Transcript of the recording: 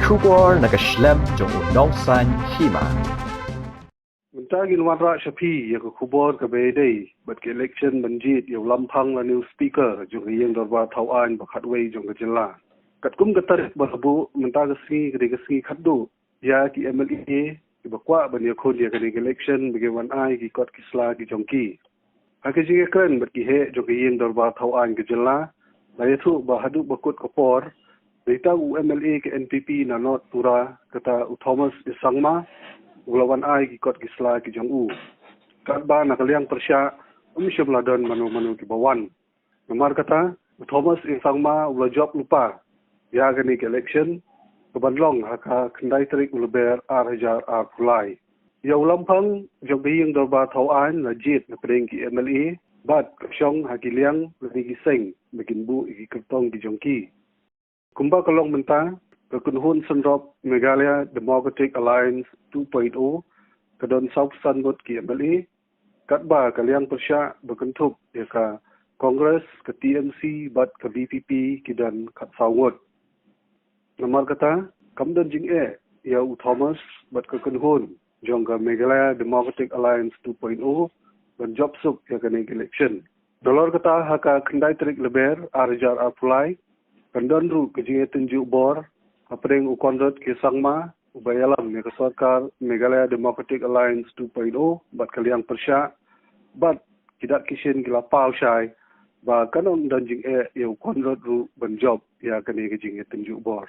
kubor nakaslem jong unongsan Hima. Mentagin warra shapi ya kubor ka bedai bat ke election banjit ya Lamphang la new speaker jong yang dorba thawan bakhat wei jong jela kat kum gatar babu mentaga si khaddu ya ki MLA ki bakwa ban ya khod ya ke election bagi wan ai ki kot kisla ki jongki hake jinge kren bat ki he jong yang dorba thawan ke jela la yetu bahadu bakut kopor Rita MLA ke NPP na not pura kata Thomas Isangma ulawan ai ki kot kisla ki jong u kat ba na Liang Pyrshah umsyam ladon manu ki bawan nomor kata Thomas Isangma ula job lupa ya gani ke election kebanlong haka kendai terik ulaber arhajar pulai ya Lamphang jog yang dorba thawan la jit na pring ki MLA bat kapsyong haki Liang lagi seng bikin bu ki Kyrtong ki jongki Kumba kalong menta kekunhun senrop Meghalaya Democratic Alliance 2.0 kedon South Sunbot ki MLA katba ka Liang Pyrshah berkentup ya ka Congress ke TMC bat ke BPP ki dan kat sawut nomor kata kamdan jing ya Thomas bat kekunhun jong ka Meghalaya Democratic Alliance 2.0 dan job suk ya ka election dollar kata haka kendai terik leber arjar pulai Kandan ru kejinge tunjuk bor apreng ukondot ke sangma ubayalam ne sarkar Meghalaya Democratic Alliance 2.0 bat ka Liang Pyrshah bat kidak kishin gila pau shai ba kanon dan jing ya ukondot ru ban job ya kene kejinge tunjuk bor